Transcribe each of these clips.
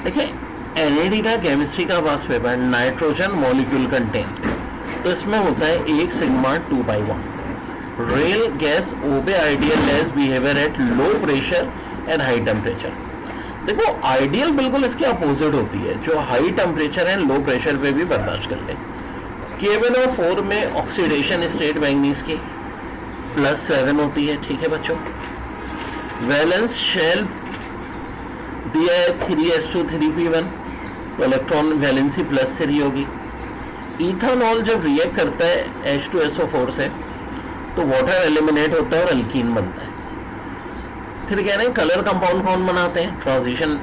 देखिए एनएडी का केमिस्ट्री का पास पेपर नाइट्रोजन मॉलिक्यूल कंटेंट, तो इसमें होता है 1 सिग्मा 2 बाई 1। रेल गैस ओबे ideal less behaviour at low pressure and high temperature. देखो आइडियल बिल्कुल इसके अपोजिट होती है, जो high temperature and low pressure पे भी बर्दाश्त कर ले। KBnO4 में ऑक्सीडेशन स्टेट मैंगनीज की +7 होती है, ठीक है बच्चों। वैलेंस शेल दिया है 3s2 3p1, तो इलेक्ट्रॉन वैलेंसी +3 होगी। इथानॉल जब रिएक्ट करता है H2SO4 से तो वाटर एलिमिनेट होता है और अल्कीन बनता है। फिर कह रहे हैं कलर कंपाउंड कौन बनाते हैं, ट्रांजिशन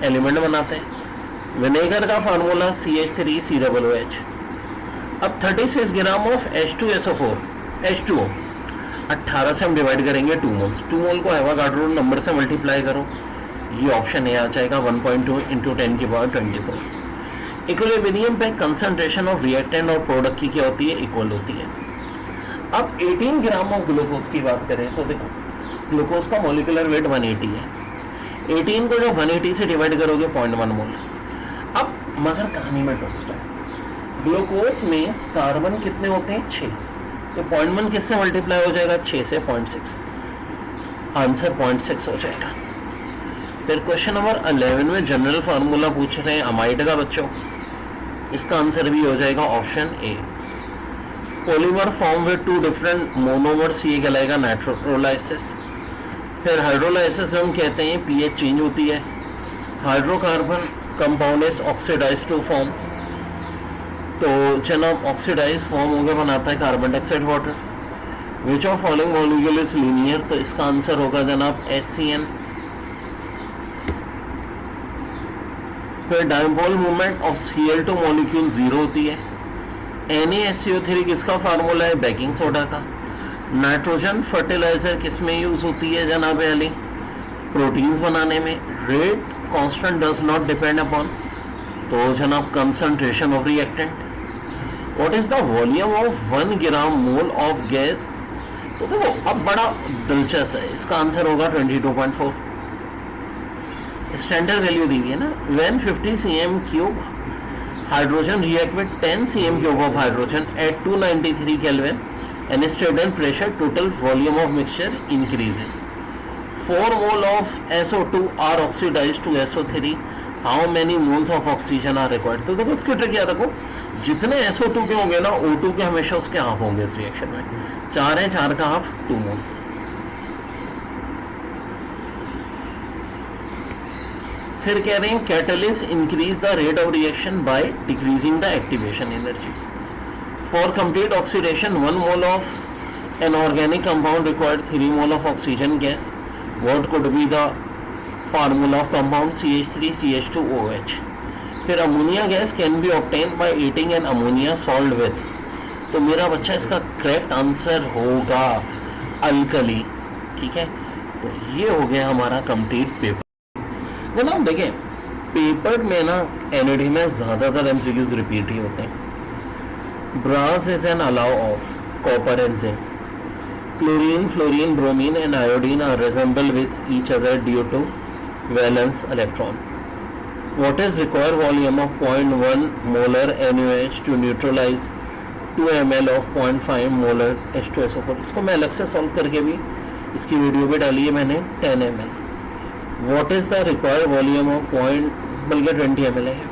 एलिमेंट बनाते हैं। विनेगर का फार्मूला CH3COOH। अब 36 ग्राम ऑफ H2SO4 H2O 18 से हम डिवाइड करेंगे 2 मोल्स। 2 मोल को एवोगाड्रो नंबर से मल्टीप्लाई करो, ये ऑप्शन ए आ जाएगा 1.2 × 10⁻24। इक्विलिब्रियम पे कंसंट्रेशन ऑफ रिएक्टेंट और प्रोडक्ट की क्या होती है, इक्वल होती है। अब 18 ग्राम ऑफ ग्लूकोज की बात करें तो देखो ग्लूकोज का मॉलिक्यूलर वेट 180 है। 18 को जब 180 से डिवाइड करोगे 0.1 मोल। अब मगर कहानी में ट्विस्ट है, ग्लूकोज में कार्बन कितने होते हैं 6, तो 0.1 किससे मल्टीप्लाई हो जाएगा 6 से 0.6, आंसर 0.6 हो जाएगा। फिर क्वेश्चन नंबर 11 में जनरल फार्मूला पूछ रहे हैं अमाइड का बच्चों, इसका आंसर भी हो जाएगा option A. Polymer form with 2 different monomers, ये कहलाएगा नाइट्रोलाइसिस। फिर हाइड्रोलाइसिस हम कहते हैं पीएच चेंज होती है। Hydrocarbon compound is oxidise to form, तो जनाब ऑक्सीडाइज फॉर्म होकर बनाता है carbon dioxide water. Which of following molecule is linear, तो इसका आंसर होगा जनाब HCN। फिर dipole movement of Cl2 molecule 0 होती है। NaSCO3 किसका फार्मूला है, बेकिंग सोडा का। नाइट्रोजन फर्टिलाइजर किस में यूज होती है जनाब अली, प्रोटीन्स बनाने में। Rate constant does not depend upon, तो जनाब concentration of reactant. What is the volume of 1 gram mole of gas, तो देखो अब बड़ा दिलचस्प है, इसका आंसर होगा 22.4। स्टैंडर्ड वैल्यू दी हुई है ना, when 50 cm³ hydrogen react with 10 cm³ of hydrogen at 293 kelvin and steady pressure, total volume of mixture increases. 4 mole of SO2 are oxidized to SO3. How many moles of oxygen are required? तो देखो इसकी trick याद रखो, जितने SO2 के होंगे ना O2 के हमेशा उसके हाफ होंगे इस रिएक्शन में। 4 है, 4 का हाफ 2 मोल्स। फिर कह रहे हैं catalyst increase the rate of reaction by decreasing the activation energy. For complete oxidation, 1 mole of an organic compound required 3 mole of oxygen gas. What could be the formula of compound CH3CH2OH? फिर ammonia gas can be obtained by eating an ammonia salt with, तो मेरा बच्चा इसका correct answer होगा alkali, ठीक है। तो ये हो गया हमारा कंप्लीट पेपर। जनाब देखें पेपर में ना एनएडी में ज़्यादातर MCQs रिपीट ही होते हैं। Brass is an alloy of copper and zinc. Chlorine, fluorine, bromine and iodine are resemble with each other due to valence electron. What is required volume of 0.1 molar NaOH to neutralize 2 ml of 0.5 molar H2SO4? इसको मैं अलग से solve करके भी इसकी video भी डाली है मैंने 10 ml. What is the required volume of बल्कि 20 ml है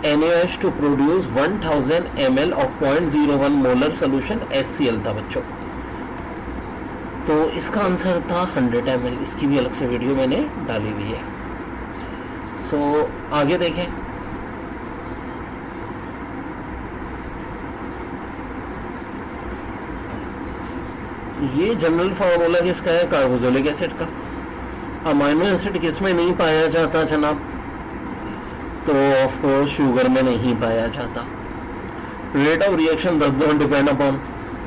NaOH to produce 1000 ml of 0.01 molar solution HCl था बच्चों, तो इसका आंसर था 100 ml। इसकी भी अलग से वीडियो मैंने डाली हुई है। सो आगे देखें, ये जनरल फार्मूला किसका है, कार्बोक्सिलिक एसिड का। अमाइनो एसिड किस में नहीं पाया जाता जनाब, तो ऑफ कोर्स शुगर में नहीं पाया जाता। Rate of reaction does not depend upon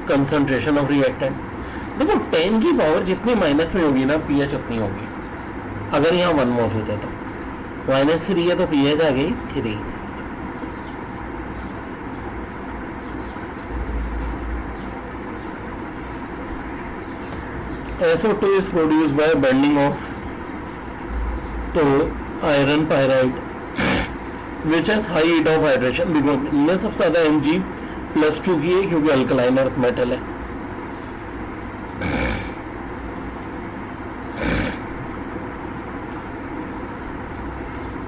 concentration of reactant. देखो 10 की पावर जितनी माइनस में होगी ना पीएच उतनी होगी, अगर यहाँ 1 मौजूद है तो। -3 है तो पीएच आ गई 3। SO2 is produced by bending of, तो iron pyrite which has high heat of hydration, देखो इनमें सबसे ज़्यादा Mg+2 की है क्योंकि अल्कलाइन अर्थ मेटल है।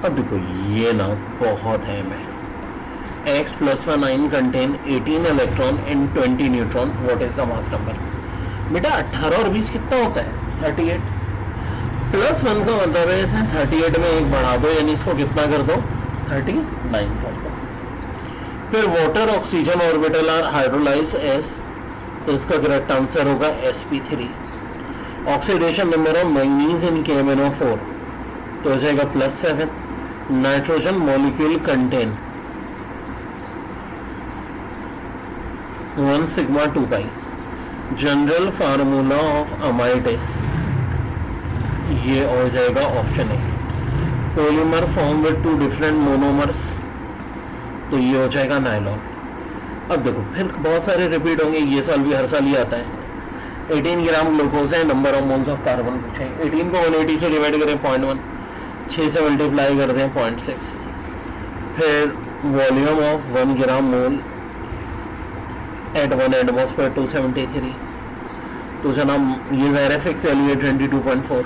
अब देखो ये ना बहुत है में X+1 ion contain 18 electron and 20 neutron. What is the mass number? बेटा 18 और 20 कितना होता है? 38 +1 का मतलब है 38 में एक बढ़ा दो, यानी इसको कितना कर दो? 39 कर दो। फिर water oxygen orbital are hydrolyse S, तो इसका करेक्ट आंसर होगा sp3। Oxidation number of manganese in KMnO4 तो हो जाएगा +7। Nitrogen molecule contain 1 sigma 2 pi। General formula of amides ये हो जाएगा option A. Polymer form with 2 different monomers तो ये हो जाएगा नायलॉन। अब देखो फिर बहुत सारे रिपीट होंगे, ये साल भी हर साल ही आता है। 18 ग्राम ग्लूकोज है, number of moles of carbon पूछे, 18 को 180 से डिवाइड करें 0.1, 6 से मल्टीप्लाई करते हैं 0.6, फिर volume of 1 gram mole at 1 atmosphere 273, तो जनाब ये वेरिफिक्स वैल्यू है 22.4।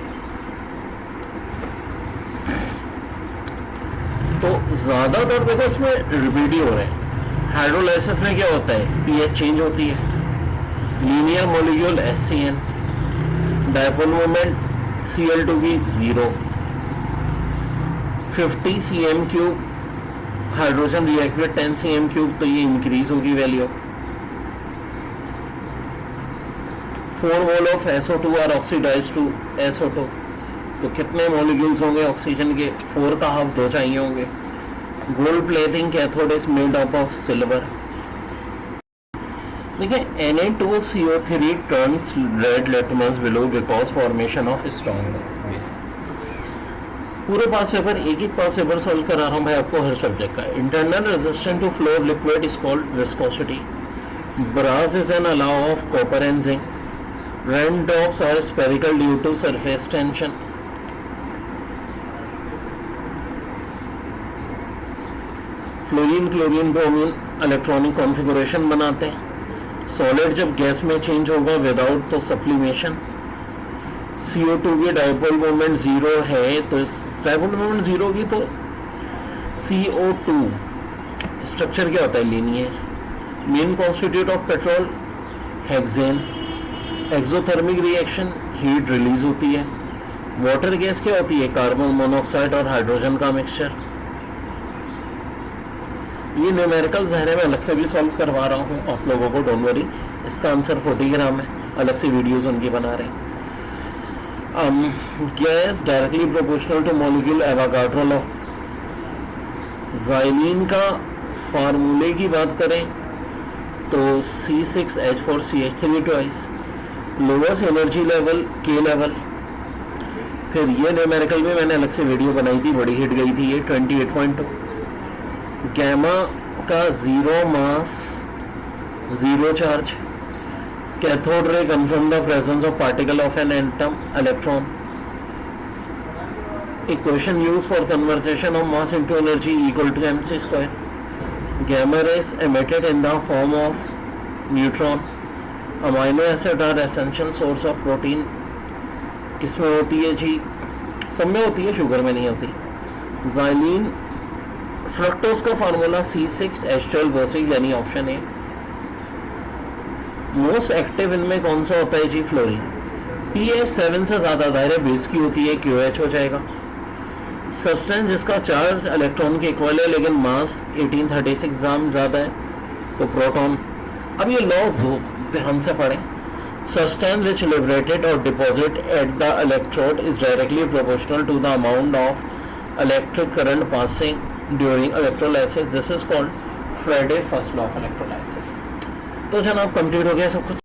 तो ज़्यादातर देखो इसमें रिपीट ही हो रहे हैं। हाइड्रोलाइसिस में क्या होता है? पीएच चेंज होती है। Linear molecule HCN, dipole moment Cl2 की 0, 50 cm3 hydrogen react with 10 cm3 तो ये इंक्रीज होगी value. 4 mole of SO2 are oxidise to SO2 तो कितने मॉलिक्यूल्स होंगे ऑक्सीजन के? 4 का हाफ 2 चाहिए होंगे। Gold plating cathode is made up of silver. देखिए Na2CO3 turns red litmus below because formation of strong base. पूरे पास पेपर एक ही पास पेपर सॉल्व करा रहा हूँ भाई आपको हर सब्जेक्ट का। Internal resistance to flow of liquid is called viscosity. Brass is an alloy of copper and zinc. Raindrops are spherical due to surface tension. Fluorine chlorine bromine electronic configuration बनाते हैं। Solid जब gas में change होगा without तो sublimation. CO2 की dipole moment 0 है तो dipole moment 0 की तो CO2 स्ट्रक्चर क्या होता है? Linear. Main constitute of petrol hexane. Exothermic reaction heat release होती है। वाटर गैस क्या होती है? कार्बन मोनोऑक्साइड और हाइड्रोजन का मिक्सचर। ये न्यूमेरिकल ज़हरे में अलग से भी सॉल्व करवा रहा हूँ आप लोगों को, डोंट वरी। इसका आंसर 40 ग्राम है, अलग से वीडियोस उनकी बना रहे हैं। Gas directly proportional two molecule Avogadro law. Xylene का फार्मूले की बात करें तो C6H4CH3 twice. Lowest energy level K level. फिर ये न्यूमेरिकल में मैंने अलग से वीडियो बनाई थी, बड़ी हिट गई थी ये 28.2। गैमा का 0 mass 0 charge. Cathode ray confirm the presence of particle of an atom electron. Equation use for conversation of mass into energy equal to mc²। Gamma rays emitted in the form of neutron. Amino acid are essential source of protein. किसमें होती है जी? सब में होती है, sugar में नहीं होती। ज़ाइलीन फ्रक्टोज का फार्मूला C6H12 यानी ऑप्शन ए। मोस्ट एक्टिव इनमें कौन सा होता है जी? फ्लोरीन। pH 7 से ज़्यादा दायरे बेस की होती है, QH हो जाएगा। सब्सटेंस जिसका चार्ज इलेक्ट्रॉन के इक्वल है लेकिन मास 1836 ग्राम ज़्यादा है तो प्रोटॉन। अब ये लॉज ध्यान से पढ़ें। Substance which liberated or deposited at the electrode is directly proportional to the amount of electric current passing during electrolysis. This is called Faraday first law of electrolysis. तो जनाब कंप्लीट हो गया सब कुछ।